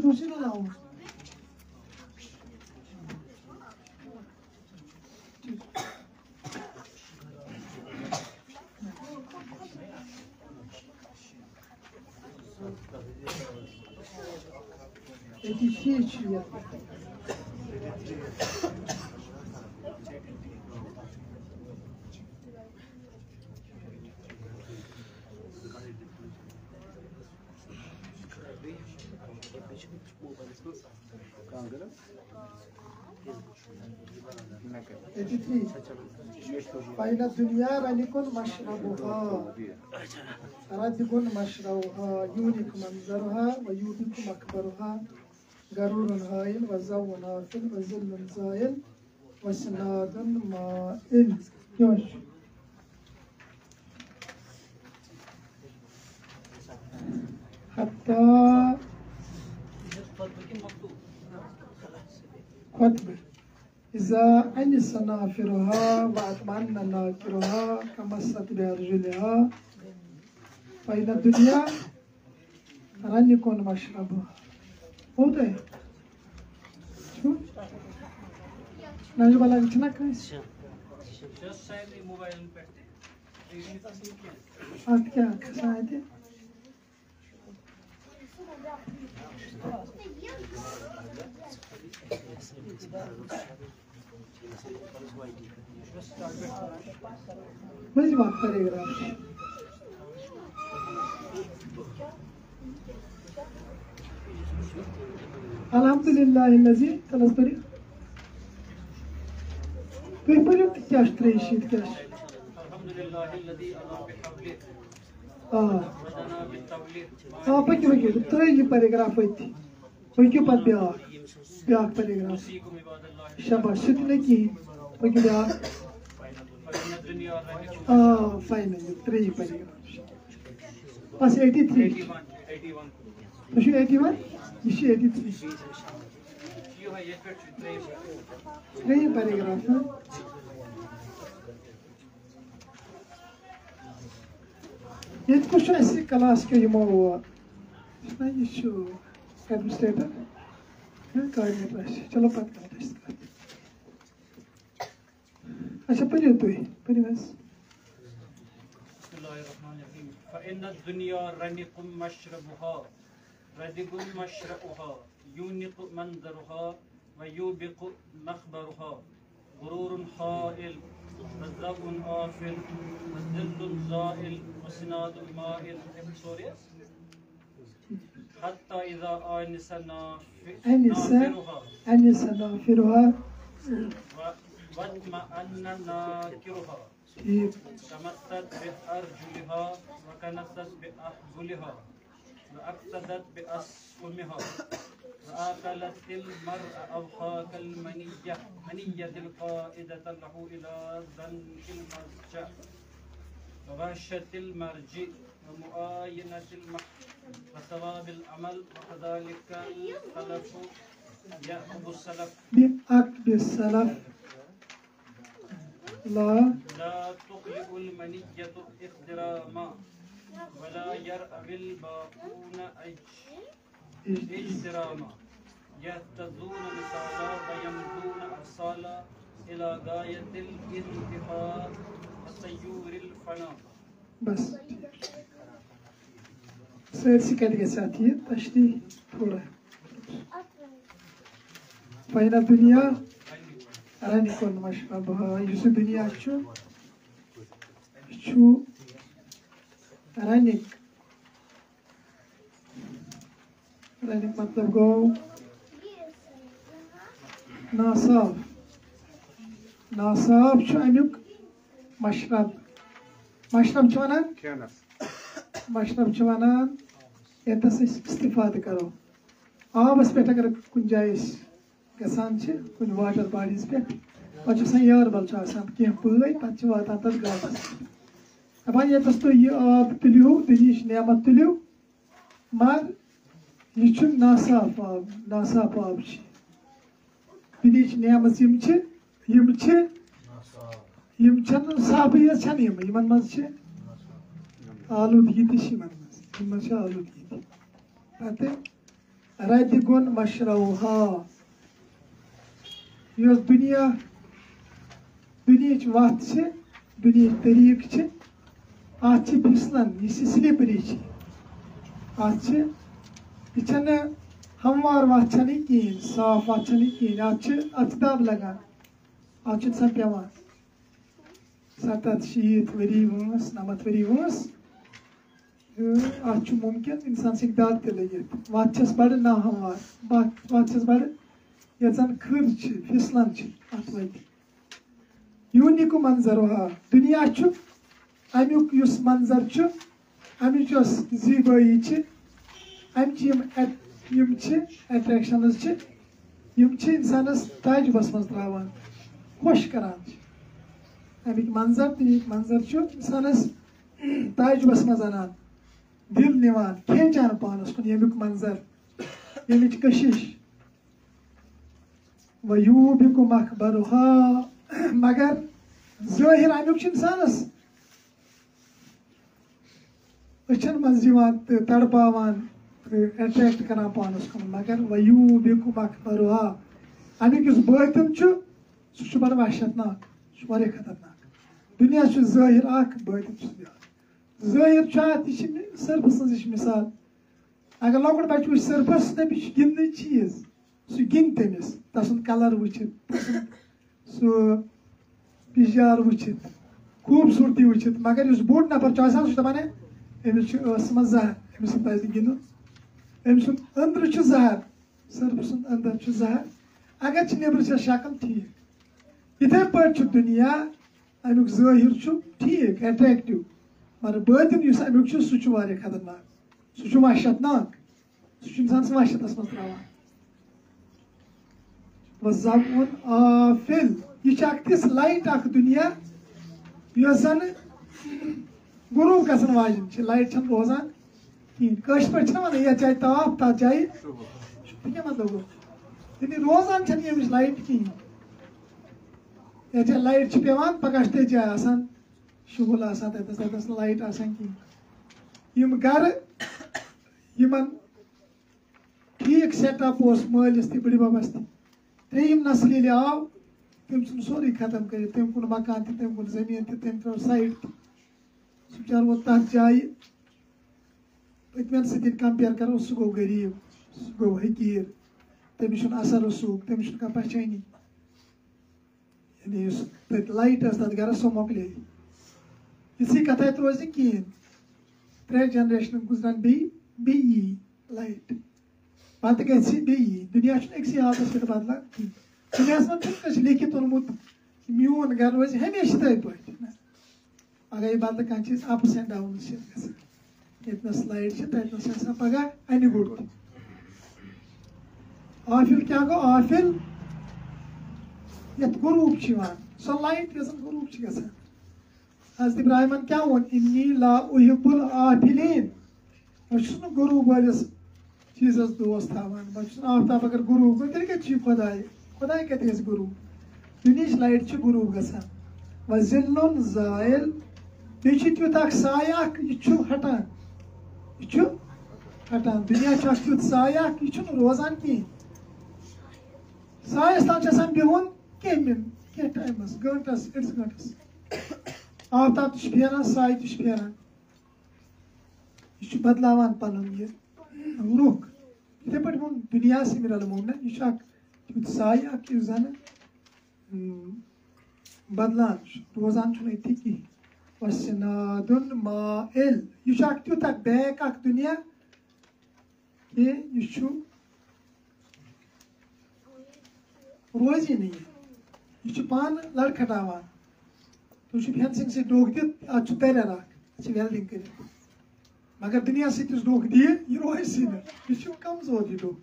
दूसरी ना लाऊं فإن الدنيا رنيكون مشربها ردكون مشربها يونك منظرها ويوبك مكبرها غرور هائل وزون هافل وزل زائل وسناد مائل يوش حتى خطبه إذا أنس نافرها وأطمأن ناكرها كمست بأرجلها فإن الدنيا رنيكون مشربها हो तो है नजर वाला कितना का है आज क्या कैसा है थे मुझे बात करेगा Alhamdulillahillezî talasbari. Böyle ihtiyaç treşi ihtiyaç. Alhamdulillahillezî ala bihabli. Peki. Treşi paragraf etti. Peki pat bir paragraf. Şabaş. Sütüne ki. Peki bir final. Treşi paragraf. Pas 83. 81. Şu 81. İşi 83. Treyi paragrafı. Yetmiş eski klas ke yumo. Şimdi şu administrator. Coordinator. Chalo pat करते हैं. अच्छा पढ़िए तो ही पढ़िए बस. Bismillahirrahmanirrahim. فإن الدنيا رنيق مشربها ردق مشربها يونق منظرها ويوبق مخبرها غرور حائل وذب آفل وذل زائل وسناد مائل حتى إذا آنس نافرها واطمأن ناكرها تمست بأرجلها وكنست بأحبلها وأقتدت بأسهمها وآكلت المرء أوحاك منية القائدة له إلى ذنك المرجع وغشة المرجع ومؤاينة وثواب العمل وكذلك الخلف يأخذ السلف بأكب السلف لا تخلق المنية احتراما ولا يرأى الباقون اجتراما يهتزون مثالا ويمدون أرسالا إلى غاية الانتهاء وسيور الفناء. बस सैर के साथ ही तशरी थोड़ा फाइना दुनिया अरानी कौन मशरबहा युसु दुनिया चु अरानिक मतलब गो नासाब चु अमुक मशरब चु वनान मशरब चु वनान यतस इस्तिफाद करो आबस पे अगर कुन जाय गसान कुन वाटर बॉडीज पे पे यार बल कह पई पे वातान तथ गाटस दपान यतस तुम यह आब तुलियो दुनिच नेमत तुलियो मगर यह नासाफ आब दुनिच नेमत साफियत मज आलूदगी आलूदगी पे रदिगुन मशरौहा यस दुनिया दुनिया वत दुनिया तरीक अत फिसलन यह स्लिपरी अत हमवार वत कहें साफ वत कहें अत दब लगान अत पेवान 70 वरी वंस 90 वरी वंस अत मुमकिन इंसान से दग त लगित वत बड़ नाहमवार वत बड़ ये जन खर फिसलन अत वत यूनिक मंजर दुनिया अमुक मंजर अमिच जीबाई अट्रैक्शनस इंसानस ताजुबस मज त्रावान खुश करान अमिक मंजर तो यह मंजर इंसानस ताजुबस मज अनान दिल निवान खेचान पानस कुन यमुक मंजर यमिच कशिश वयूबिकु मखबरुहा मगर ज़ाहिर अमुक इंसानस अचन मज तड़पावान अट्रैक्ट करान पानस कुन मगर वयूबिकु मखबरुहा अमुक बातिन सह बड़ वहशतनाक वारिया खतरनाक दुनिया ज़ाहिर बातिन ज़ाहिर सर्फस मिसाल अगर लॉकड़ बच्चे वो सर्फस तमिस गिंद चीज सह गिंद तमिस तसुंद कलर वुचित सह पिजार वुचित खूबसूरती वुचित मगर इस बोड़ नफर सह दपान अमिस मज जहर अमिस पज गिंदुन अमिस अंदर जहर सर्फ सुंद अंदर जहर अगर नबर शक्ल ठीक इथे पे दुनिया अमुक ज़ाहिर ठीक अट्रैक्टिव मगर बातिन अमुक सह वारिया खतरनाक सह वहशतनाक सह इंसानस वहशतस मज त्रावान वज़बउन आफिल यह तिस लाइट दुनिया यस जन गुरूब गसन वाजिन लाइट रोजान कह पे वन ये जाए ताप तथ जाए क्या मतलब गो रोजान यमिस लाइट कहें ये लाइट पेवान पगह ते जाए शुगुल तथस लाइट कहें गर ठीक सेटअप मालिस तह बड़बबस त्रेयम नस्ल ये आव तम सोरे खत्म कर तम कुन मकान तम कुन जमीन तम त्रो साइड सह बेचार वो तथ जाए पतमन सत कंपेयर करो सह गो गरीब सह गो हकीर तमिस असर रसूख तमिस कह पहचानी यानी लाइट तथ गर सो मोकल इसी कथ रोज कहें 3 जनरेशन गुजरान बे लाइट पत ग दुनिया अक्स हालत पे बदलान कहें दुनिया मज लिखित ओनमुत मीन गर रोज हमेशा तथ पे अगर यह बदल कह चीज अप्स एंड डाउन यतनस लाइट तथनस पगह अन गुड़ आफिल क्या गो आफिल ये गुरूब सो लाइट गुरूब गसान हज़रत इब्राहिमन क्या वो इन्नी ला उहिब्बुल आफिलीन बह गुरूब वालिस चीज़स दोस्त थावान बह आफ्ताब अगर गुरूब गो तेल कत खुदाय खुदाय कत गुरूब दुनिया लाइट गुरूब गसान वज़िल्लुन ज़ाइल बे तुत साय यह हटान दुनिया तुत साय यह रोजान कहें सायस तम बिहुन कह टाइमस गंटस 1 घंटस आफ्ताब तह फेरान साय तह फेरान यह बदलावान पन यह रुख इथे पे वो दुनिया से मिरल मोमन यह तुत साय जन बदलान रोजान अथी कहें वसनादुन माइल यह तुत बैक दुनिया कि यह रोज नहीं यह पान लड़खटावान तुम फेंसिंग से डोक दित अत तरर वेल्डिंग कर मगर दुनिया से डोक दिए यह रोज सी यह कमजोर यह डोक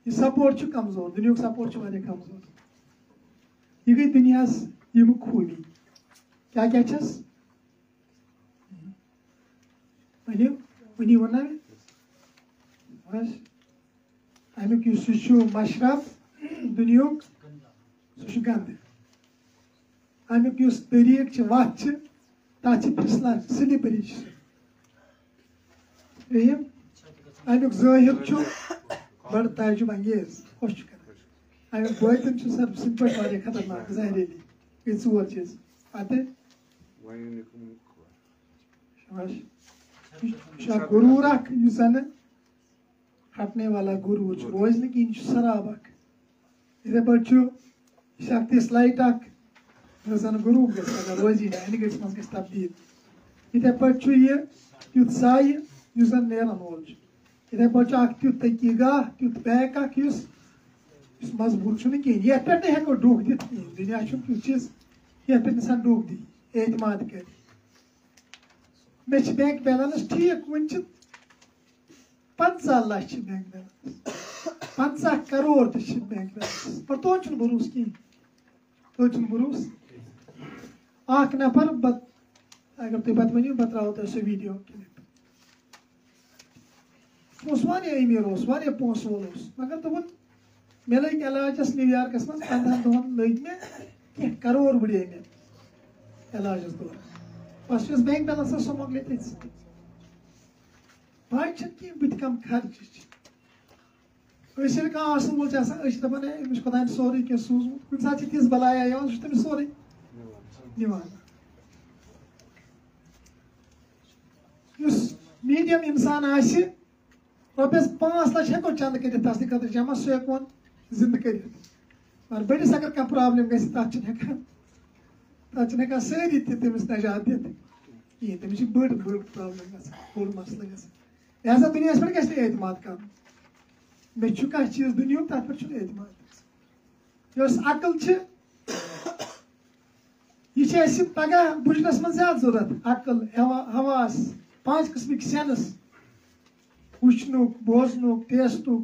यह सपोर्ट कमजोर दुनिया सपोर्ट कमजोर यह गई दुनिया यम खूबी क्या क्या वनी वना बस अमुक मशरफ दुनिया सह गंद अमुक तरीक वत तथ फिसलान स्लिपरी अमुक ज़ाहिर बड़ ताजुब अंगेज खुश कर अगर बोतन सर सिंपल वाले खतरनाक जहरीली ये 4 चीज आते शाह गुरूर हटने वाला गुरूर रोज लेकिन शराब इधे पे शक्ति स्लाइट रोजान गुरूर अगर रोजी अनिगस मज गस तब्दील इधे पे तुथ साय यूजन नेरन वोल इधे पे तुथ तकीगाह तुथ बैक मजबूत कहें ये पे हेको डूक दित दुनिया तुथ चीज ये पे इंसान डूक दी एतमाद कर मे बैंक बैलेंस ठीक one 50 lakh bank balance 50 crore bank balance पर तो भरोस कहें तो भरोस नफर अगर तुम पे वो बह त्रो तुम सह वीडियो क्लिप अमीर पोस वोल मगर दोपन मे लग इलाजस न्यूयॉर्कस मज 15 दोहन लग मे कह करोड़ बढ़े मे इलाजस दौरान बस बैंक बैलेंस सो मोकले तथ बात कह बह कम खर्च असल वोल दपान अमिस खुदा सोरे कह सूजमुत कुछ सात तिज बलाया तमिस सोरे निवान मीडियम इंसान रुपये 5 लाख हेको चंद कर खतर जमा सह हेकोन जिंद कर मगर बड़िस अगर कह प्रॉब्लम गि तक सारी तमिस नजात दित कहें तमिस बड़ प्रॉब्लम बोड़ मसल लिहाजा दुनिया पे गि एतमाद कर मे कह चीज दुनिया तथ पे एतमाद अकल यह पगह बुझनस मन ज्यादा जरूरत अकल हवास 5 किस्म सेंस वुचनुक बोजनुक टेस्टुक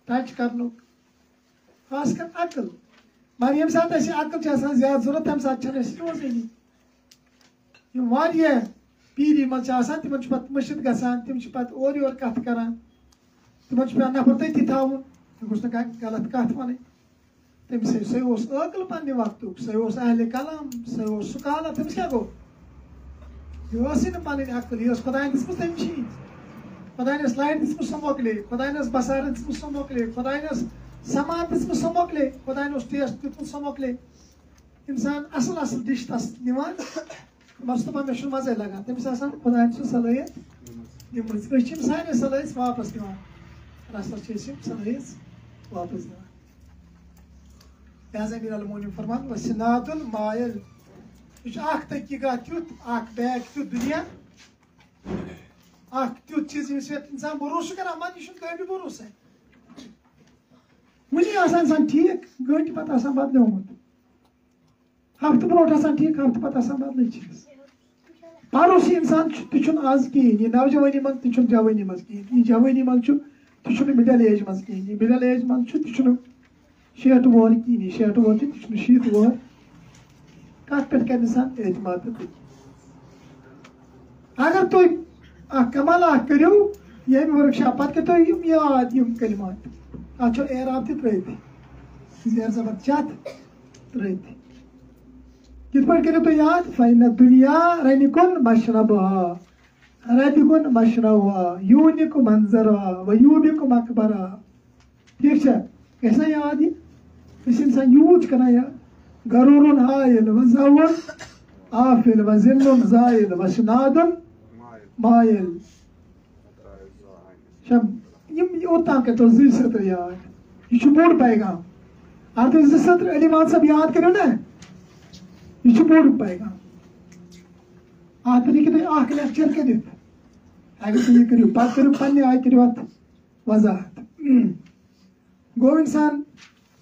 टच करनुक खास कर अकल मगर ये सात अकल ज्यादा जरूरत तम सात रोजानी पीरी मज तिम पे मशिद गसान तिम पे और योर कत करान तिम पे नफर तथी थवन गोस गलत कत वन तमिस सह अकल पन्ने वक्त सह अहले कलाम सह सुकाला तमिस क्या गो यह पी अकल यह खुदा दिसम तम चीज खुदा लाइट दिसम सह मोकले खुदा बसार दिसम सह मोकले खुदा सामान दिसम सह मोकले खुदा टेस्ट दितमुत सह मोकले इंसान असल असल डिश तस निवान बस दपान मे मजे लगान तमिस खुदा सलाहियत दिम सारे सलाहियत वापस दिवान रसा सलाहियत वापस दिवान लिहाजा अमीर अलमोमिन फरमान वसिनादुल मायल यह तकीगा तुथ बैग तुथ दुनिया तुथ चीज इंसान भरोस कर मन यह काबिल भरोस वुन इंसान ठीक गंट पे बदलोमुत हफ्त ब्रोट ठीक हफ्त पे बदल चीज भरोस इंसान तुम आज कहें यह नौजवानी मन तुम जवानी मज कहें यह जवानी मन तुम मिडल एज मज कहें मिडल एज मन तुम 60 वोर कहें 60 वोर तुम 60 वोर कत पे कर इंसान एतमाद अगर तुम कमाल करो ये वर्कशॉप पे तुम याद कलिमात अत एराब त्रथ जेर जबर चत त्रथ कित पे करो तुम याद फैन दुनिया रनिकुन मशरबहा रदिकुन मशरबहा यूनिक मंजरहा वयूबिक मकबरा ठीक है कैसा याद ये इस इंसान यूज करना यार गरूरुन हायल व ज़वर आफिल व ज़िल्लुन ज़ाइल व शनादुन मायल शब ये ओता के तो जी सत्र यार ये बोड़ पाएगा आप इस सत्र अलीमान सब याद करो ना ये बोड़ पाएगा आप नहीं कि आख लेक्चर के दिन अगर तुम ये करो बात करो पन्ने आए करो वजाहत गो इंसान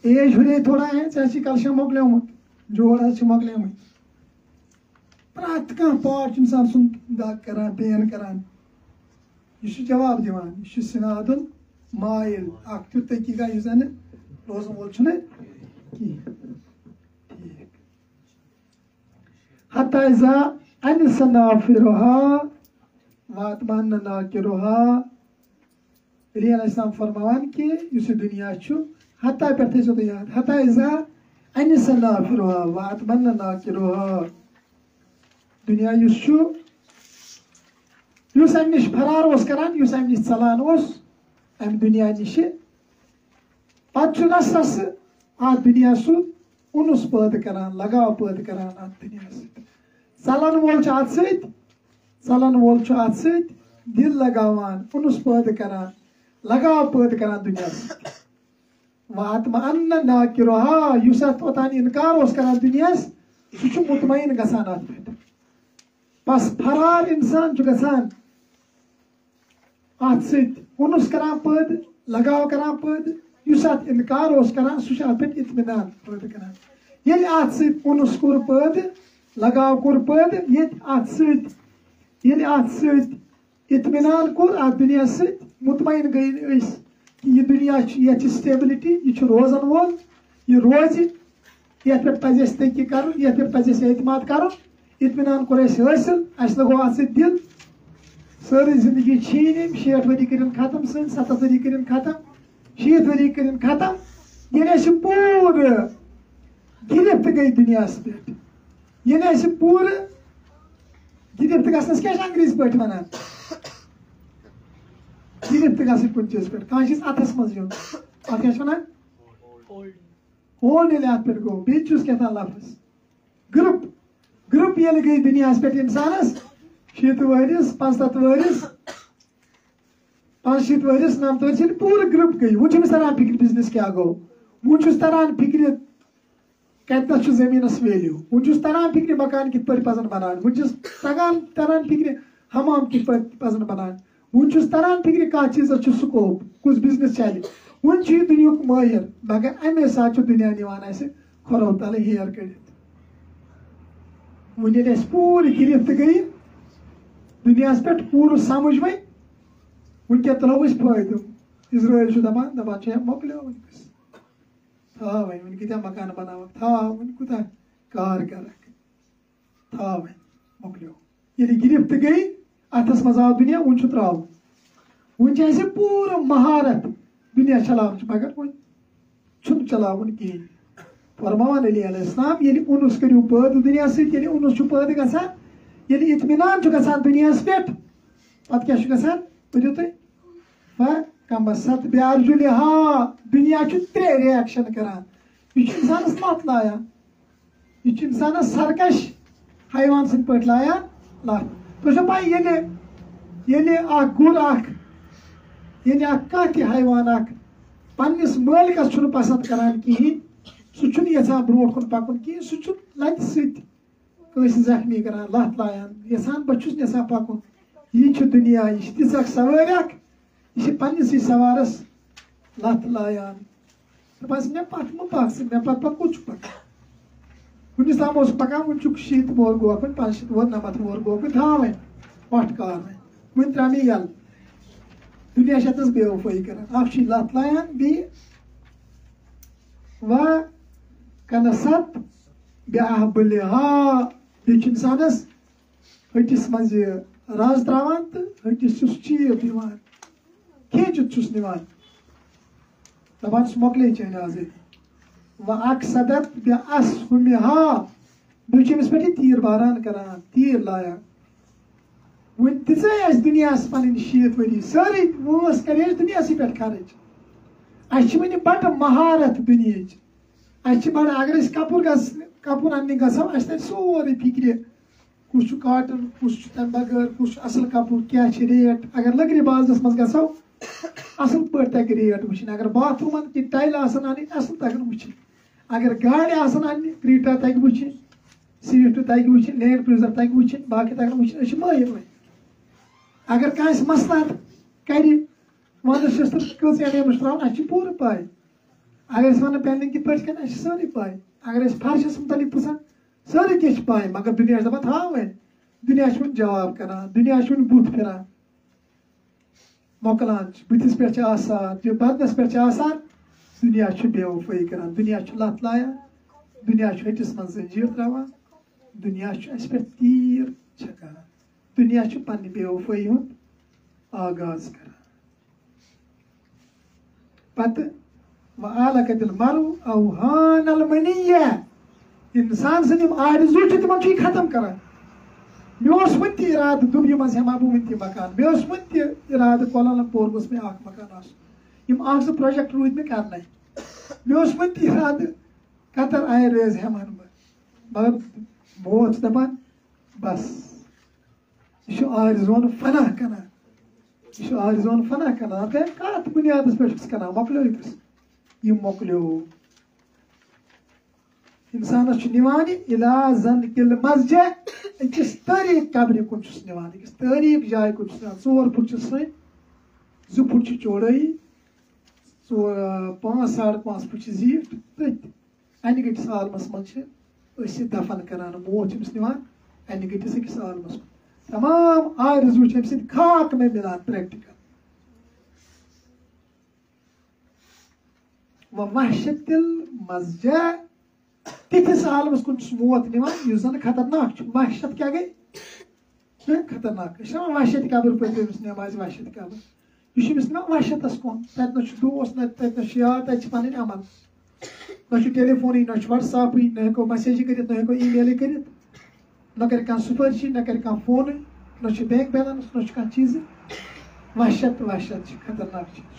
एज हुए थोड़ा है चाहे कलशम मोकलेमुत जोड़ मोकलेमुत प्रत कह पार्ट इंसान सुन दाग करान पेन करान यह जवाब दिवान यह सिनादुल मायल तुथ तकीगा जन रोजन वोल ठीक हत्ता इज़ा अनसनाफिरुहा वातमन्ना नाकिरुहा अली अलैहिस्सलाम फरमान कि इस दुनिया हत्ता पे तो याद हत्ता इज़ा अनसनाफिरुहा वातमन्ना नाकिरुहा दुनिया अम निश फरार करान अम निश चलान अम दुनिया निश पत्त रस दुनिया सु उनुस पैदा करान लगाव पैदा करान अत दुनिया चलन वोल चलन वोल अत दिल लगावान उनुस पैदा करान लगाव पैदा करान दुनिया वात्म अन्न नाकिरोहा युस ओतान इनकार करान दुनिया सह मुतमईन गसान अत पे बस फरार इंसान गसान अत सनुस करान पैद लगाव करान पैद युस अत इनकार करान सह अत पे इत्मीनान पैदा करान ये अत सनुस कोर पैद लगाव कोर पैद ये अत इत्मीनान कोर अत दुनिया सत मुतमईन गई कि यह दुनिया ये स्टेबिलिटी यह रोजन वोल यह रोज ये पे पजे तकी कर ये पे पजे एतमाद कर इत्मीनान कोर हासिल अस लगो अत दिल सारी जिंदगी छीन 60 वरी कर खत्म सन 70 वरी कर खत्म 60 वरी कर खत्म ये पूर गिरफ्त गई दुनिया पे ये पूर गिरफ्त गस क्या अंग्रेज पे वन गिरफ्त गस कुछ चीज पे कह अथस मज यून अत क्या होल्ड ये अत पे गो बेचुस क्या लफ्ज ग्रुप ये गई दुनिया पे इंसानस 60 वरिस 75 वरिस 50 वरिस 90 वरिस पूरा ग्रुप गई वो तरान फिक्र बिजनेस क्या गो वो तरान फिक्र कत जमीनस वैल्यू वो तरान फिक्र मकान कित पजन बनान वो तरान फिक्र हमाम कित पजन बनान वो तरान फिक्र कह चीज स्कोप कुछ बिजनेस चल वो दुनिया माहिर मगर अमे साथ दुनिया निवान खोरो तल हेयर कड़ित वो पूरी गिरफ्त गई दुनिया पे पूर समझ वह क्या तुलो फायदो इजराइल दपान मोकलो था वन क्या मकान बनाव था वन कुत कार कर था वन मोकलो ये गिरफ्त गई अथस मज आव दुनिया वो त्राव वो पूरा महारत दुनिया चलाव मगर वो चलावन कहें फरमान अली अलैहिस्सलाम ये उनुस करू पैद दुनिया सत उनुस पैद गसान ये इत्मीनान गसान दुनिया पे पत क्या गसान वो तुम कम सत ब्यारजु लिहा दुनिया 3 रिएक्शन करान यह इंसानस लत लायान यह इंसानस सरकश हैवान सद पे लायान लत तुम पाई ये गुर कह हैवान पन्निस मालिकस पसंद करान कहें सह यहां ब्रो कुन पकुन कहें सह लत सत जख्मी करान लत लायान यहां बहुत यहां पकुन यह दुनिया यह तीस सवार यह पन्निस सवारस लत लायान मे पत मक मे पत कुछ पकान कुछ तम पकान वो 60 वोर गोकुन 50 वोर 90 वोर गोकुन था वन पट कार वन त्रा मे यल दुनिया अतस बेवफाई करान अख लत लायान बे व कन सत बेहबलिहा बे इंसानस हटिस मज राज त्रावान तो हटिस चीप दिवान खेचित निवान दपान मोकले चेन आजादी व अख सदत बे असहुमिहा बेस पे तीर बारान करान तीर लाया वन दिस दुनिया पन 60 वरी सारी वस कर दुनिया पे खर्च अस बड़ महारत दुनिया बड़ अगर कपूर अन्ने गो अस सोरे फिक्र कुछ काटन कुछ तम बगैर कुछ असल कपूर क्या रेट अगर लकड़ी बाजस मज गो असल पे तक रेट वुन अगर बाथरूमन की टाइल अन असल तगन वुन अगर गाड़ी अन क्रीटा तक वुन स्विफ्ट तक वुन लैंड क्रूजर तक वुन बाकी तगन वुन माहिर वन अगर कह मसला कर वंदस कच एम त्रा पूर पाई अगर वन पेंडिंग कित पे सारी पाई अगर फर्शस मुतल पुछान सारी क्या पाई मगर दुनिया दपान हाँ वन दुनिया जवाब करान दुनिया बुत फिरान मोकलान बुथिस पे बदनस पे दुनिया बेवफाई करान दुनिया लत लायान दुनिया हटिस मन जंजीर त्रावान दुनिया अस पे तीर छकान दुनिया पन्ने बेवफाई हुंद आगाज करान पत वआलकतिल मरु अवहानल मनिया इंसान सम आरज़ू तम खत्म करान मे वन इराद दुब यम हेमा बह वन मकान मे वन इराद कोलालमपुर गोस मे मकान आम प्रोजेक्ट रूद मे कर मे वन इराद कतर आयुर्वेद हेमान मगर बहुत दपान बस यह आर्जोन फना कना यह आर्जोन फना कना कत बुनियाद पे कना मकलो यह मकलो इंसान निवान इलाजन किल मस्जे अकिस तारीख कब्र कुन निवान अकिस तारीख जाय कुन 4 फुट सै 2 फुट चौड़ाई 5-5.5 फुट जीट तथ अन गटिस आलमस मज दफन करान मोत निवान अन गटिस अकिस आलमस तमाम आरजू अम खाक में मिलान प्रैक्टिकल वहशतिल मस्जे तिथिस आलमस कुन मोत निवान युस जन खतरनाक वहशत क्या गई खतरनाक वहशत कब्र पे नमाज वहशत कब्र यह वहशतस कुन तत दोस्त न याद तत पन अमल न टेलीफोन न व्हाट्सएप न हेको मैसेज कर न हेको ईमेल कर न कर सुपारिश न कर फोन न बैंक बैलेंस न कह चीज वहशत वहशत खतरनाक चीज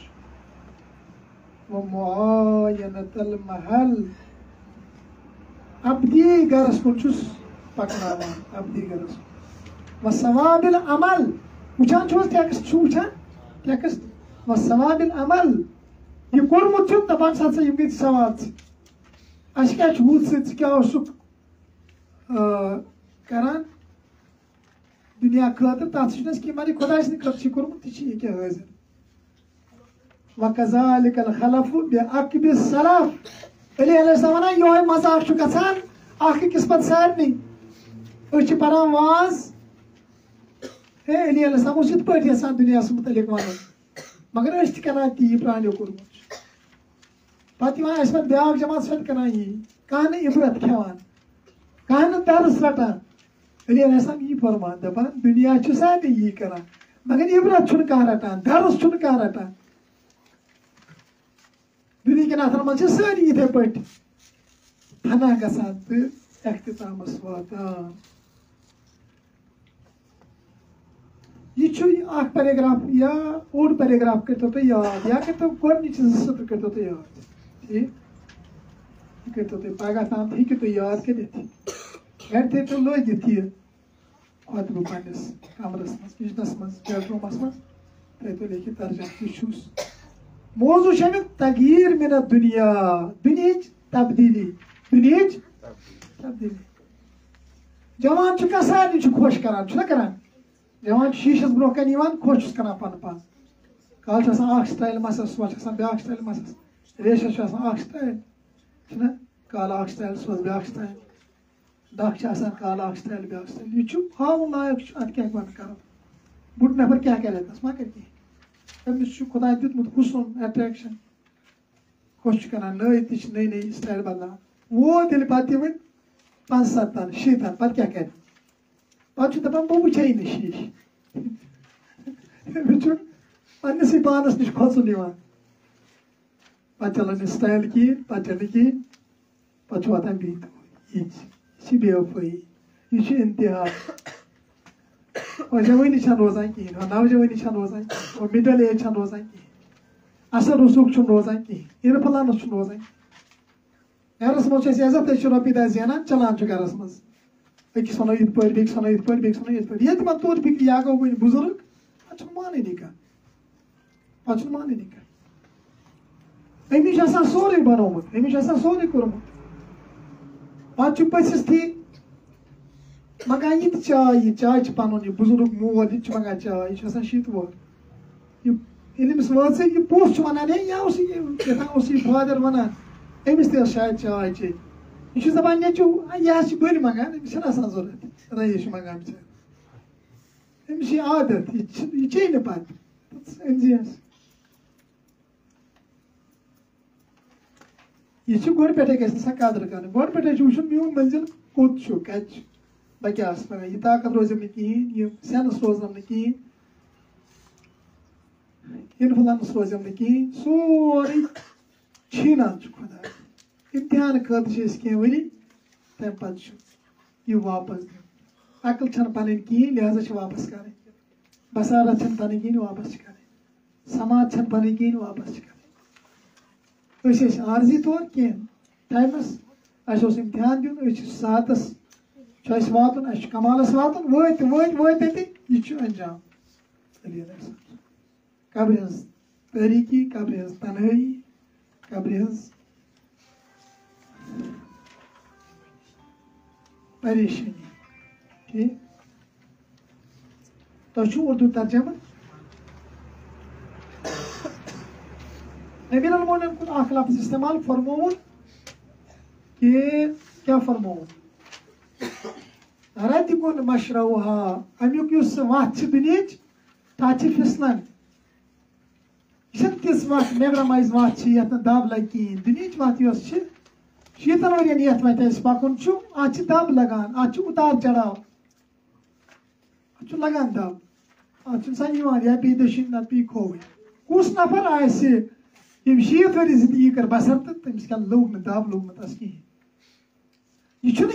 वो मुआयनतल महल अब्दी गरस कुन पकनावान अब्दी गरस व सवाबिल अमल वुचान टेक्स्ट वुचान टेक्स्ट व सवाबिल अमल यह कोर्मुत दपान सा यम गई सवाब अस क्या क्या करान दुनिया खतर तथ कि मानी खुदा खत कोर्मुत यह हाजिर वकज़ालिकल खलफु बिअक़बि सलफ अली अलैहिस्सलाम यो मजाक गसान अकिस पत सारे पान वाज हे अली अलैहिस्सलाम इत पे यसान दुनिया मुतलिक वन मगर करान ती प्राणियों कोर्मुत पे ब्या जमात करान यह कह न इबरत खेवान कह न दर्स रटान अली अलैहिस्सलाम यह फरमान दपान दुनिया सारे यह करान मगर इबरत कह रटान दर्स कह रटान दुनिया के नाथन मन सारी इथे पे फना गसान तो अख्तितामस वातान यह पैराग्राफ या ओड पैराग्राफ करो तो याद या करो गोडनिच सत्र करो तो याद ठीक करो तो पगह ताम हेकि तो याद कर घर थे तो लगित यह खुतबह पन्निस कमरस मज किचनस मज बेडरूमस मज तो लेखित तर्जम यह मौजू तगीर मिन दुनिया दुनिया तब्दीली दुनिया तब्दीली जवान सारे खुश करान जवान शीशस ब्रो कन खुश करान पन पान काल स्टाइल मसस सो ब्या स्टाइल मसस रेशस स्टाइल काल स्टाइल सो ब्या स्टाइल दख काल स्टाइल ब्या स्टाइल यह हावन लायक अत क्या कर बुढ़ नफर क्या कर मा कर अमिस खुदा दितमुत हुसन अट्रैक्शन खुश करान नई नई नई स्टाइल बदलान वो ये पे वन 5-7 शीत पे क्या कर पे दपान बह वुचे ना शीश पन्नस पानस नश खोचन पे चलान स्टाइल कहें पे चल कहें पे वातान यह बेवफाई यह इंतहा जवानी रोजान कहें नौजवानी रोजान और मिडल एज रोजान कहें असर रसूख रोजान कहें इरफलानस रोजान गरस मज इज्जत रोपी 10 जानान चलान गरस मज अकिस वो इत पे बेस वो इत पे बेस वो इत पे ये मन तोर फिक्र यह गो वन बुजुर्ग पे मानी कह मानी कह अमिश सोरे बनोमुत अमिश सोरे कोर्मुत पे पसिस थी मंगान यह चाय चाय पन यह बुजुर्ग मोल यह मंगान चाय यह शीत वोर यह वाज यह पोस वनान यह फादर वनान अमिस ते शायद चाय चे यह दपान नचू यह बल मंगान अमिस जरूरत रईस मंगान अमिस आदत यह चे न पे यह गोड़ पे गि कदर कर गोड़ पे वो मीन मंजिल कोत कत बह क्या यह ताकत रोजम कहें यह सेंस रोजम कहें इन्फ्लुएंस रोजम कहें सोरे छीनान खुदा इम्तिहान खतर कह वरी तम पे यह वापस दिन अकल पन कहें लिहाजा वापस कर बसारत पन कहें वापस कर समाज पन कहें वापस कर आर्जी तौर कह टाइमस इम्तिहान दिन 7 वातन कमालस वातन वत यह अंजाम कब्र हज तारीकी कब्र हज तन्हाई कब्र हज परेशानी ठीक तो उर्दू तर्जमा नबी अलमोन कुछ लफ्ज इस्तेमाल फरमोन कि क्या फरमोन रत गुन मशरवहा अमुक वत दुनिया तथ फिसलान यह तिस वत मेगरमाइज वत दब लग कहें दुनिया वत शीतन वरियन ये वत पकुन अत दब लगान अत उतार चढ़ाव अत लगान दब अत या पी दशिन ना पी खोवे कुस नफर यम 60 वरी जिंदगी कर बसर तो तमिस क्या लोग न दब लोगमत कहें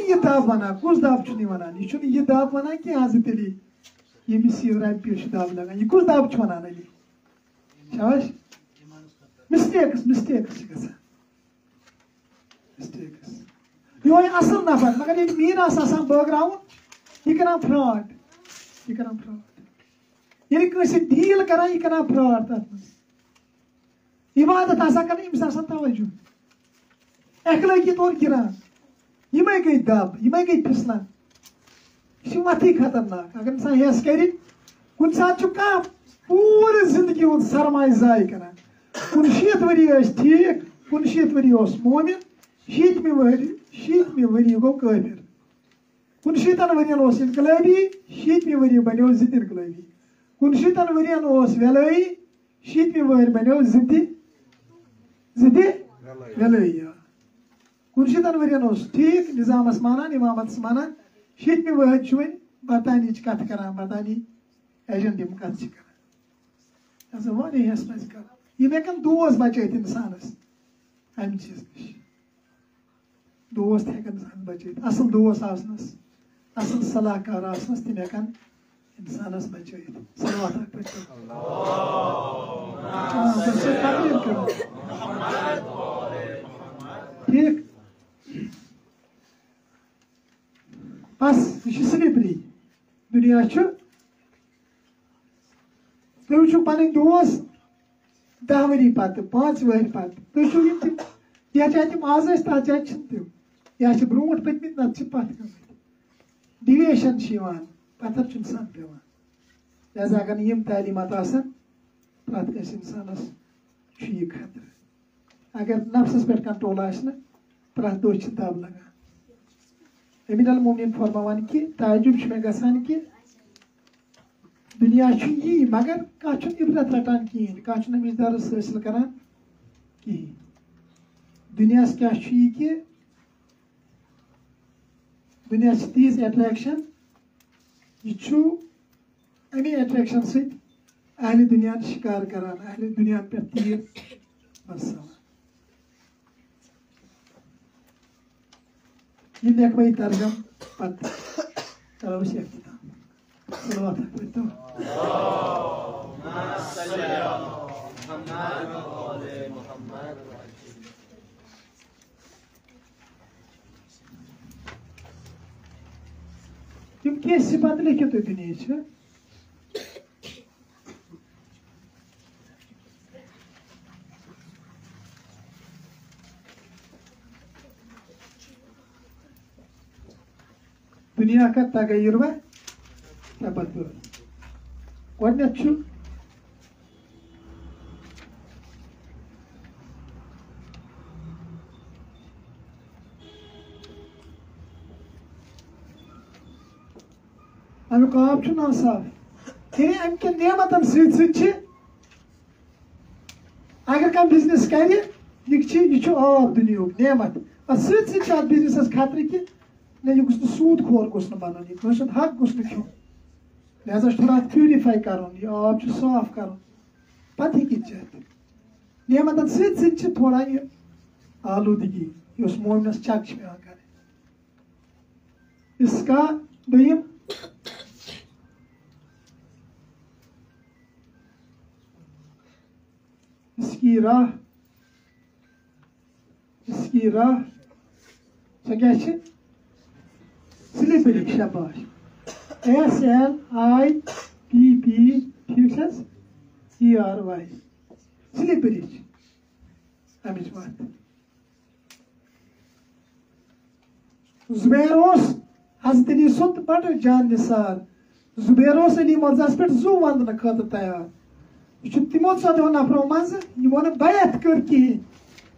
यह दब वन कुस दब वन यह दब वन कि आज तेल यमिस रपी दब लगान यह कुस दब वन अली शाबाश मिस्टेक्स यो असल नफर मगर ये मीर बगराउन यह कर फ्रॉड ये डील कर यह कर फ्रॉड तथ इबादत कर तवज्जो अखलाकी तौर गिरान यमे गई दब यमे गई फिसलान यह वथी खतरनाक अगर इंसान हेस कर कुन सात पूरे जिंदगी हूं सरमाय जाय कर 60 वरी ठीक 60 वरी मोमिन 60 वरी गो काफिर 60 वरियन इनकलाबी 60 वरी बनो जिद इनकलाबी 60 वरियन वेलई 60 वरी बनो जिद वेलई 60 वरियन ठीक निजामस मानान इमामत मानान 60 वहद वन बतानी कत कर बतानी एजेंडम कत कर यह हेकन दोस्त बचत इंसानस अम चीज नश दोस्त हेकन इंसान बचत असल दोस्त आसनस असल सलाहकार आसनस तम हेकन इंसानस बचत सलवात ठीक बस यह स्लिपरी दुनिया तुम पन दोस्त 10 वरी पत 5 वरी पत तुम या तम आज तथ जाए तम या ब्रो पतमित नत पत डिविएशन पत्थर इंसान पेवान लिहाजा अगर यम तालीमत प्रत कस इंसानस यह खतर अगर नफ्सस पे कंट्रोल प्रत दह दब लगान अमीर अल मोमिन फरमान कि ताजुब मे गसान कि दुनिया यी मगर कह इबरत रटान कहें कह अमिस दर्स हासिल करान कहें दुनिया क्या कि दुनिया तीज एट्रैक्शन यह अमी एट्रैक्शन सहल दुनिया शिकार करान अहल दुनिया पे तीर बरसावान यह लेखो तर्जम पत् करो इख्तिताम सलवात पढ़ो तुम क्या सिफत लिखियो तो दुनिया दुनिया का तगैर व तबद्दुल गोडनेथ अमुक आब ना साफ यानी अमिक नेमतन अगर कह बिजनेस कर यह आब दुनिया नेमत बिजनेस खतरे कि ना यह गुस सूद खोर गुस बन यह हक गुस खो लिहाजा थोड़ा प्यूरिफाई कर यह आब साफ कर पे चेत नेमतन थोड़ा यह आलूदगी यह मोमिनस चक पे कर इसका दोयम इसकी राह की राह सो क्या छे स्लिपरी शाबाश SLIPP ठीक है ERY स्लिपरी अमिच बात जुबैरोस हजरत अली सुत बड़ जान निसार जुबैरोस अली मर्जास पे जू वंदन खत तैयार यह तिमो 14 नफरों मज यमो न बैत कर कहें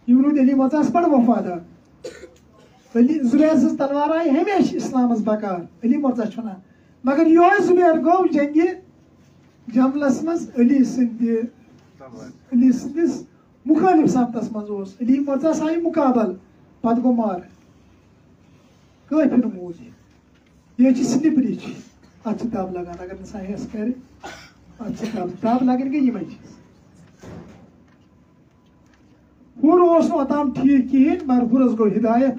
यम रूद अली मर्जास बड़ वफादार अली जुबैर सज तलवार आई हमेशा इस्लामस बकार अली मर्जा छना मगर यो जुबैर गो जंगे जमलस मज अली सिंदिस मुखालिफ सप्तस मज अली मर्जास आई मुकाबल पत गो मार काफिर मूज ये स्लिपरी अत दब लगान अगर इंसान हेस कर दब लगन गई यम चीज हुर ओताम ठीक कहें मगर हुरस गो हिदायत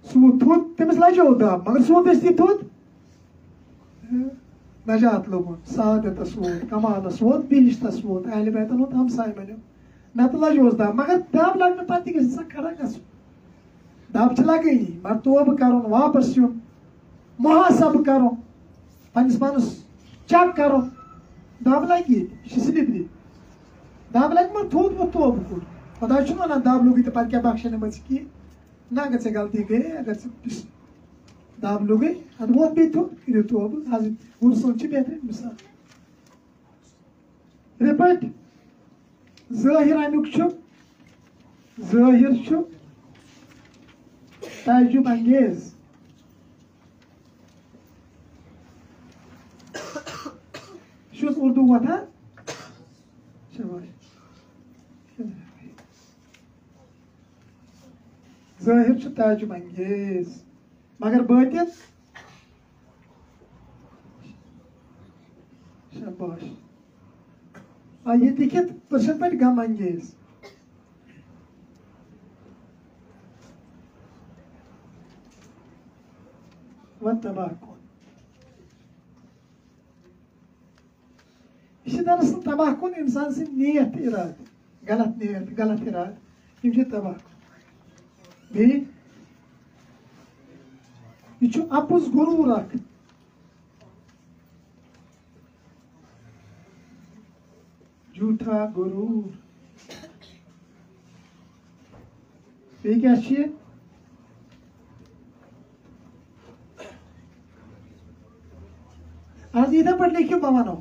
सह थोत तमिस लजो दब मगर सोत थोत नजात लोगन सादतस वोत कमालस वोत बिहिश्तस वोत अहल बैतन वोत हमसाय बनो नत लजोस दब मगर दब लगने पत ग खड़ा गस दब लगनी मगर तोब कर वापस यून मुहासब कर पन्निस पानस चेक कर दब लगे स्लिपरी दब लग मगर थोत वो तोब कुल खुदा वन दब लुगी तो पे क्या बख्शन मज की ना अगर गलती गई अगर दब लुगे अद वो भी तो तोब हूर सोच बेहतर मिसाल रिपट ज़ाहिर अमुक ज़ाहिर ताजुब अंगेज उर्दू वथा शाबाश ज़ाहिर ताजुब अंगेज मगर बातिन शाबाश ये लिखित पर्सन पे गम अंगेज व तबाकुन यह दरअसल तबाकुन इंसान से नियत इराद गलत नियत गलत इराद यह तबाकुन बे यह अपुज गुरूर अख झूठा गुरूर बे क्या आज इधर पर लिखियो बवानो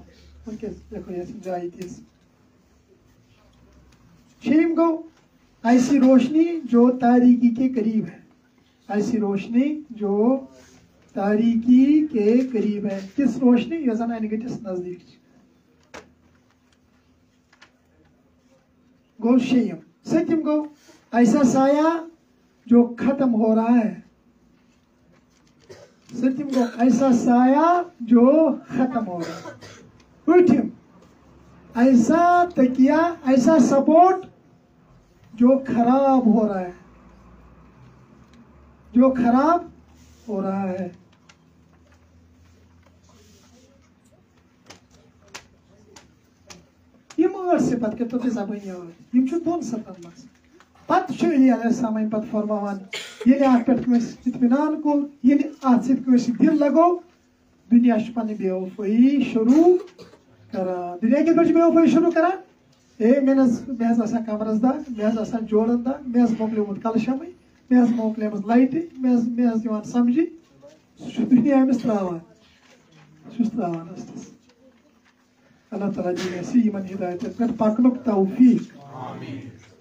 ओके देखो ये समझाई थी शेम गो ऐसी रोशनी जो तारीकी के करीब है ऐसी रोशनी जो तारीकी के करीब है किस रोशनी ये जन अनगटिस नजदीक गो शेम सत्यम गो ऐसा साया जो खत्म हो रहा है सत्यम गो ऐसा साया जो खत्म हो रहा है उठिम ऐसा तकिया ऐसा सपोर्ट जो खराब हो रहा है जो खराब हो रहा है यम से पत कर तो जबान यम दोन सतन मज पत अली अलैहिस्सलाम पत फरमावान ये अत पे इत्मीनान को ये अत दिल लगो दुनिया पे बेवफाई शुरू करा दुनिया के पे बेवफाई शुरू करा मे कमरस दाग मे जोड़न दाग मे मोकलियोमुत कलशम मे मोकलियम लाइट मे समझी सह दुनिया अमिस त्रावान अल्लाह ताला दी यमन हिदायत पे पकनुक तौफीक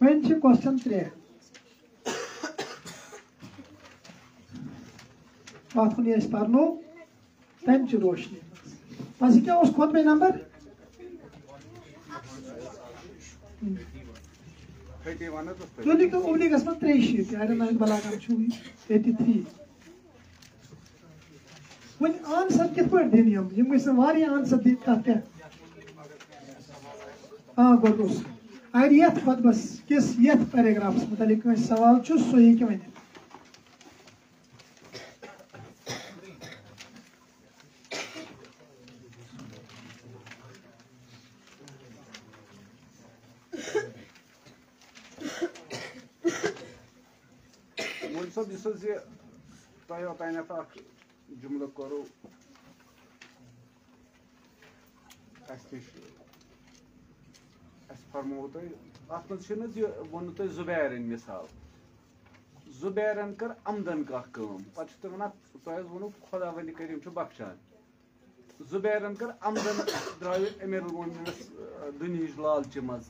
वन क्वेश्चन 3 पाथ खुन पर्नो तम रोशनी मज क्या खुतबे नंबर तो लिख दो उब्लिगस में 3 अड़न बलागन 83 वन आंसर कित पे दिन यम आंसर दी तथ गोस अगर ये खुतबस किस ये पैराग्राफ्स मुतलिक सवाल सो हे वन मोदी साहब इस तय ओतानथ जुमल करो फरमो तुम वो तुम जुबैरन मिसाल जुबैरन कर आमदन कम पे वन तुम वो खुदा वली करीम बख्शान जुबैरन कर आमदन द्राव अमीर मोमिनस दुनिया लालच मज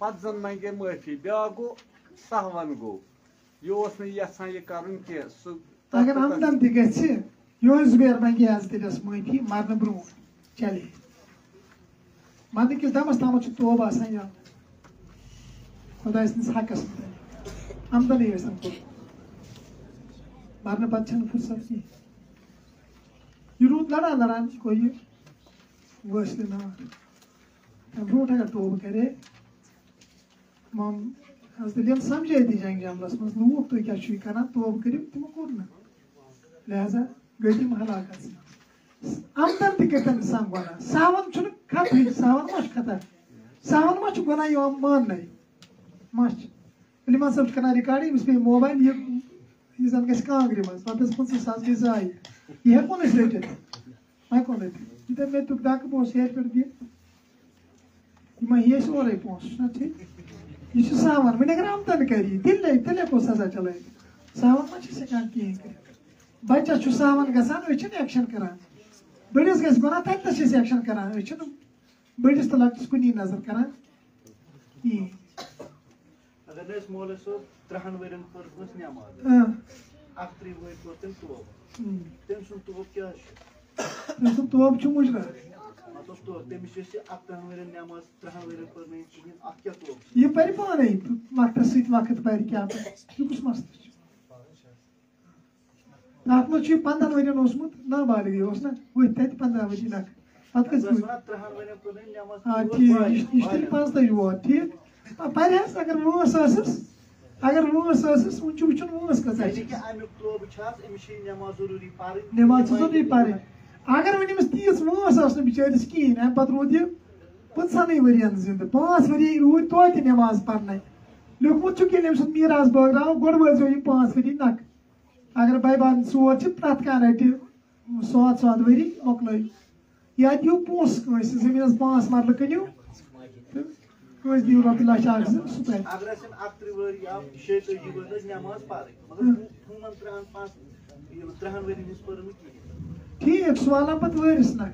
पे जन मंगे माफी ब्या गो सहवन गो यह यहां यह कर अगर आमदन तह जुबैर मंगे आज दिलस माफी मरने ब्रो चले मरने किस दमस तम तोब आसान या खुदा हकस आमदन मरने पे फुर्सत की यह रूद लड़ान लड़ान गो यह वसल ना ब्रो अगर तोब करे मम दिल समझे दी जंग जमलस मज लूक तुम क्या कर तोब कर तमो कोर ना लिहाजा गई तम हलाकत आमदन तन इंसान गुना सावन खत सावन मा खतर सावन मा गुना मान मान सब कर रिकॉर्डिंग पे मोबाइल यह जन ग कांग्रे मज पे 50 सास गई जाय यह हेकोन रटित हेकोन रटित यह मे तुक दक पोस हेर पे दि यह ओर पोस ठीक यह सावन वन अगर आमदन करी तेल को सजा चल सावन मा कहें कर बच्चस सावन गसान एक्शन करान बड़िस गस गुना तत एक्शन करान बड़िस तो लक्स कुन नजर करान अगर मौल सब 3 वरन पर नमाज 38 वर पर तम तम सुन तोब क्या तोब मुजरा मतलब तो तमिस 38 वरन नमाज 3 वरन पर नहीं अत क्या तोब यह पर पाने वक्त सत वक्त पर क्या कुछ मस्त तथ मज 15 वरन ओसमुत नाबालिग ना वो 15 वरी नक पे 35 वो ठीक पर अगर वस अगर वस वो वुचन वस नमाज जरूरी पर अगर वन अमिस तीस वस बिचारिस कहें अम पे रोद यह 15 वरियन जिंद 5 वरी रूद तो नमाज पढ़न लिखमुत अम मीराज बगराव गोड़ वजो यह 5 वरी नक अगर बाबान सोर प्रत कह रट 100 वरी मोकल या दिव पोस जमीन 5 मरल कनियो दिव रप लच ठीक सवाल पे वरिस नक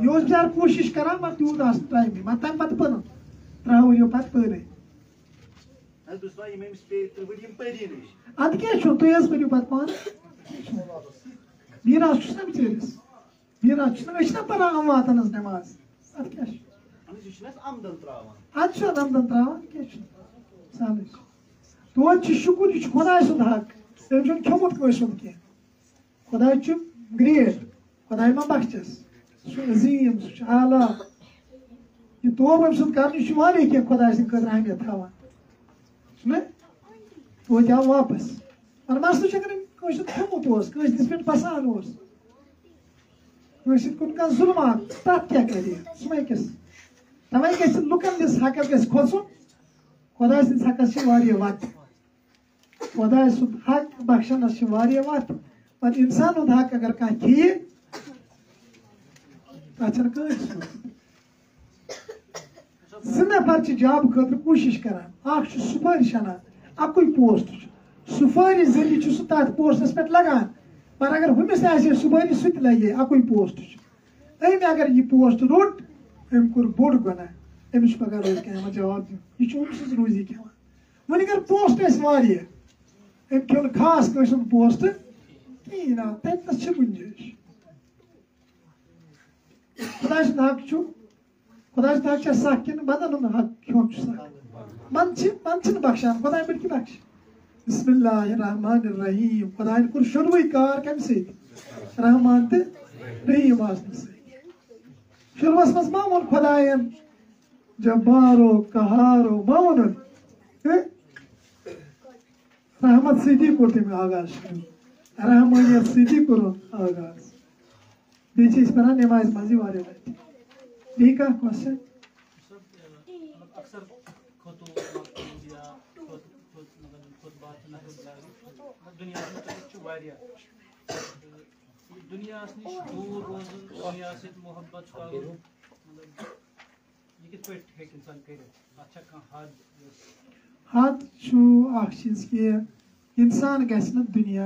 यह बेचार कोशिश करान मगर तूत टाइम मत तम पे पन 3 वरियो पे पे अद क्या तुम पो पे पान मीराज ना बिचारिस मीराज ना पान वातन नमाज अद क्या आमदन त्रावान क्या सहल तो शुक्र यह खुदा सुंद हक तम खेमुत कह खुदा ग्रेट खुदा मा बख्शस अजीम सह आला यह तोब अम सुंद कर खुदा सद अहमियत थवान वो आव वापस मगर मसल अगर खेमुत पे बसान कुन जुल्म तथ क्या कर सह तवे ग लुकन दिस हकस ग खोसन खुदा सद हकस वत खुदा सुंद हक बख्शनस वत पर इंसान हक अगर कह खे तथ नफर जॉब खतर कोशिश करान सुपारिश अनान अकुई पोस्ट सुपारी जरिए सह तथ पोस्टस पे लगान पर अगर हुमिस सुपारी सह लगे अकुई पोस्ट अम अगर यह पोस्ट रोट अम कोर बोड़ गुना अमिस पगह रोज क्या जवाब दिन यह रोजी क्या वन अगर पोस्ट अम खेल खास कस पोस्ट कहीं ना तथस गुंजाइश खुदा सुंद हक खुदा सुंद हक सख कि बदन हक खेन सख मन बख्शान खुदा पे बख्श बिस्मिल्लाहिर्रहमानिर्रहीम खुदा कोर शुरू कार कम रहमान तो रहीम आसन शुरुआस मज मा वो खुदायन जब्बारो कहारो मा वो रहमत सदी कोर तम आगाज शुरू रहमानियत सदी कोर आगाज बे पढ़ान नमाज मज वारिया लटि बे क्वेश्चन अक्सर खतूत मकतूब या खुतबात दुनिया दुनिया दूर रोजन दुनिया मोहब्बत कर इंसान कर हद चीज कि इंसान गस दुनिया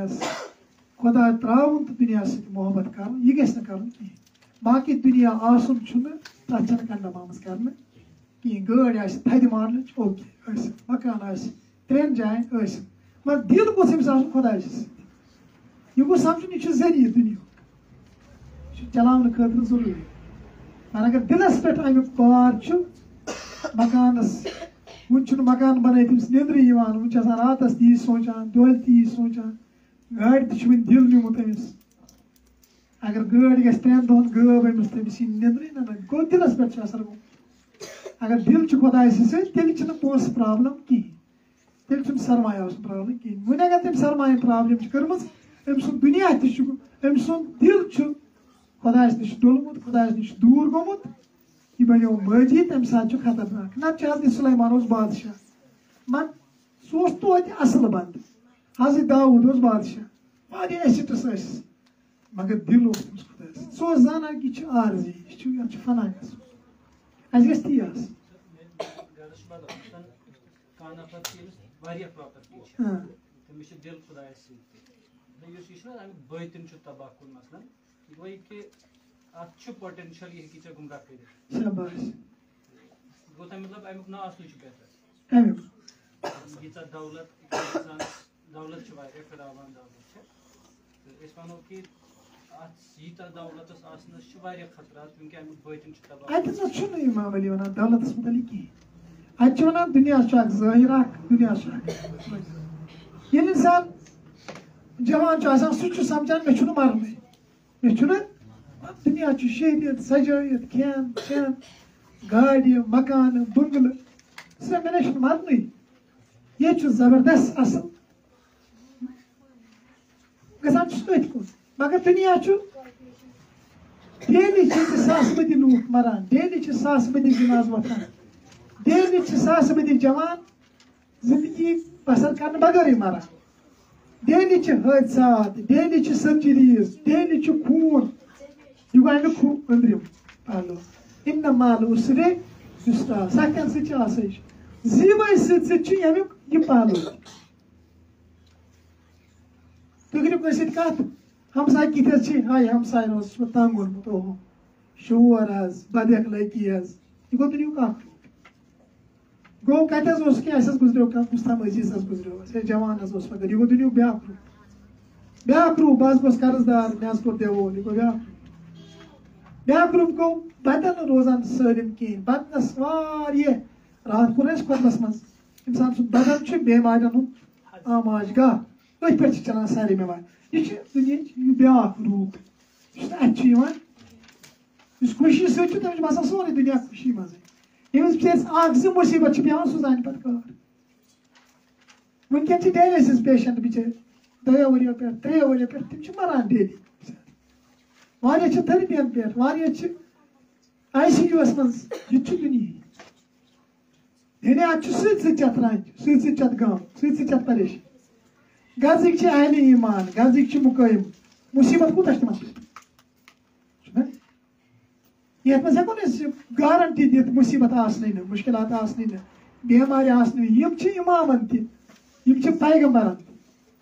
खुदा त्राउन तो दुनिया मोहब्बत कर यह गस कर बाकी दुनिया आसन तथा कंडम कर कहीं गाड़ी थद मॉडल ओके मकान त्रेन जायन मगर दिल गोस खुदा यह गो समझन यह जरिए दुनिया चलान खतर जरूरी मगर अगर दिलस पे अमुक बार मकानस वन मकान बन तमिस निंद्र वन रातस ती सोचान दोह ती सोचान गाड़ी तो दिल निमुत अमिस अगर गाड़ी ग 3 दोहन गब अमिस तमिस निंद्र ना गो दिलस पे असर गो अगर दिल खुदाय तेल पोस प्रॉब्लम कहीं तेल सरमाया प्रॉब्लम कहीं वन अगर तम सरमाया प्रॉब्लम कर्म अम सुन दुनिया अम सुन दिल खुदायस नश डोलमुत खुदायस नश दूर गोमुत यह बनो मजी तम सात खतरनाक ना हजरत सुलैमान बादशाह मन सह तो असल बंद हजरत दाऊद बादशाह वारिया एसेट्स मगर दिल खुदायस सह जाना कि आर्जी यह फना अस गस ती तमिस दिल खुदायस बतिन तबाह कुन मसलन गई कि अत पोटेंशियल यह हे गुमराह कर गो तम मतलब अमुक ना आसन बेहतर यीचा दौलत दौलत फिरावान दौलत तो वो कि यीता दौलत खतरात वनक अमुक बतिन तबाह मामूली वन दौलत मुतल कहीं वन दुनिया ज़ाहिर दुनिया ये इंसान जवान सह समझान मे मरन मे दुनिया शहरियत सजायत खेन चेन गाड़ी मकान बंगल मे मरन ये जबरदस्त असल गसान कुन मगर दुनिया डेली सास बदी लूख मरान डेली सास बदी जनाज वथान डेली सास बदी जवान जिंदगी बसर कर बगैर मरान डेली हादसात डेली सर्जरीज डेली खून यह गो अमुक अंदरिम पालो इन माल उसरे युस्रा सखन सह जीवे समुक यह पालो तुम करो कत हमसाय कित हाय हमसाय तंग ओनमुत ओहो शोर बदक लकी यह गो दुनिया गो कत गुजरो मुस्तम अजीज गुजरो जवान मगर यह गो दुनिया ब्या रूप बस गोस कर्जदार मे कोर देवोल यह गो ब्या रूप गो बदन रोजान सलम कहें बदनस रात कोर खुदस मज इंसान बदन बेमारियन आमाज गाह अथ पे चलान सारे बेमार यह दुनिया ब्या रूप खुशी सम बसान सोन दुनिया खुशी मज यमिस बिचार मुसीबत पे सह जान पे वनकन डायलिसिस पेशेंट बिचार 2 वरियो पे 3 वरियो पे तम मरान डेली वारिया थेरेपियन पे वारिया ICU मज यह दुनिया यानी अत सत रंज सत गम सत परेशान गजिक अहले ईमान गजिक मुकम मुसीबत कूत ये हेको गारंटी दित मुसीबत आसनी मुश्किलात आसनी बेमारी आसनी इमामन तम पैगम्बरन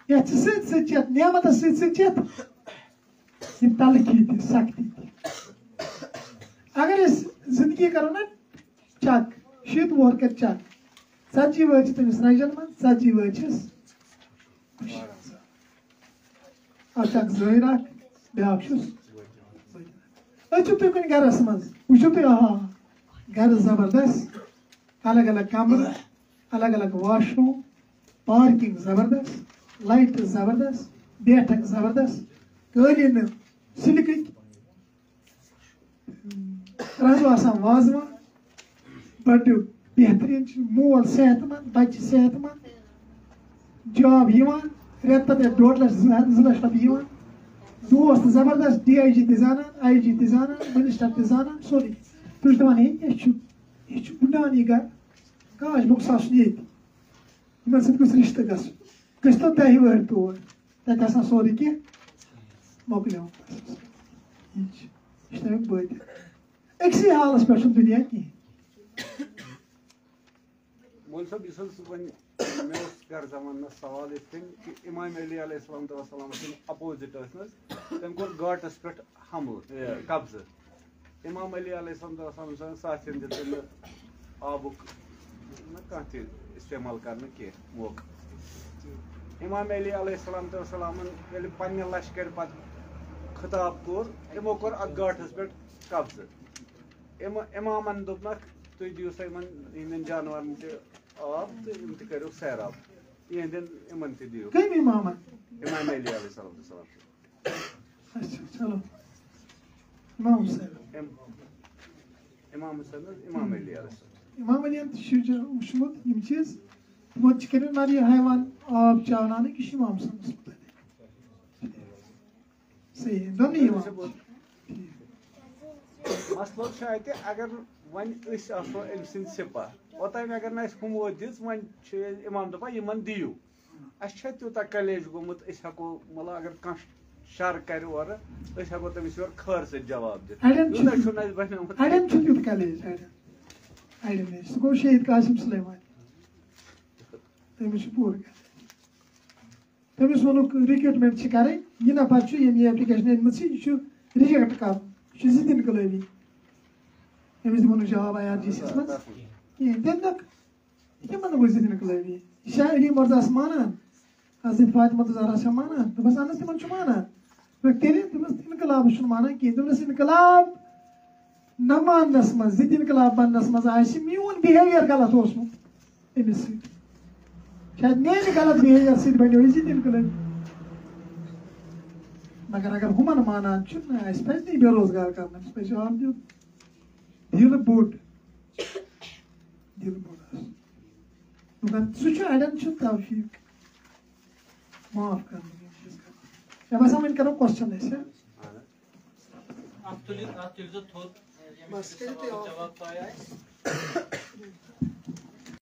ये सत नेमत सत तलखी सख्ती अगर जिंदगी करो ना चक 7 वोर कर चक 40 वह तमिस रजन मन 40 वह ज़ाहिर ब्या तुम कुन गरस मज वो तुम घर जबरदस्त अलग अलग कमर अलग अलग वाशरूम पार्किंग जबरदस्त लाइट जबरदस्त बैठक जबरदस्त कलिन सिल्क रंजो वाजवान बड़ बेहतरीन मोल सेहतमंद बच्चे सेहतमंद जॉब रेत पे 1.5 लाख 2 लाख रुपये दोस्त जबरदस्त DIG तजाना IG तजाना मिनिस्टर तजाना सोरी तुम दपान यह गुंडान यह गर काश बुक्स ये रिश्ते गो तह वर तौर तथा सोरे कह मोकल यह बद अक्सी हालस पे दुनिया कहें मोल साहब इस मे कर जमान सवाल कि इमाम अली अलैहिस्सलाम अपोजिट तम कोर गाटस पे हमल कब्ज इमाम अली अलैहिस्सलाम साथियन दिन आबुक कह इस्तेमाल कर मौका इमाम अली अलैहिस्सलाम पे लश्कर पे खिताब कोर यमो कोर अ गाटस पे कब्ज इमामन दोपनक तुम दियो सा इन जानवर आब तो इन करो सैराब इन दियो इमाम अली अलैहिस्सलाम चलो इमाम हुसैन इमाम अली अलैहिस्सलाम इमाम अली वुचमुत यम चीज तमो कर हैवान आब चावनान कि इमाम हुसैन सही दोनों मसल अगर वन अम सद सिपा ओतम अगर ना हमो दिज वन इमाम दपा यमन दियो अच्छा तूत कलेज गोमुत हेको मतलब अगर कह शर कर और हेको तमिस योर खर सत जवाब दित कलेज सह गो शहीद कासिम सुलेमान तमिस पूर तमिस वोनुक रिक्रूटमेंट कर यह नफर ये एप्लिकेशन अनमत यह रिजेक्ट कर जिद इनकलाबी अमिस दोन जवाब IRGC मज कहें तक कम वो जिद इनकलाबी शाह अली मर्दास मानान हजरत फातिमा ज़हरा मानान दोपस अहन तिमन मानान तेल इनकलाब मानान कहें दोपस इनकलाब न मानस मज जिद इनकलाब बनस मज मीन बिहेवियर गलत अमिस शायद मेन गलत बिहेवियर सत बनो जिद इनकलाबी मगर अगर हुमन मानान पे बेरोजगार कर पे जवाब दियो दिल बोट सह तौफीक माफ कर बस वन करो क्वेश्चन जवाब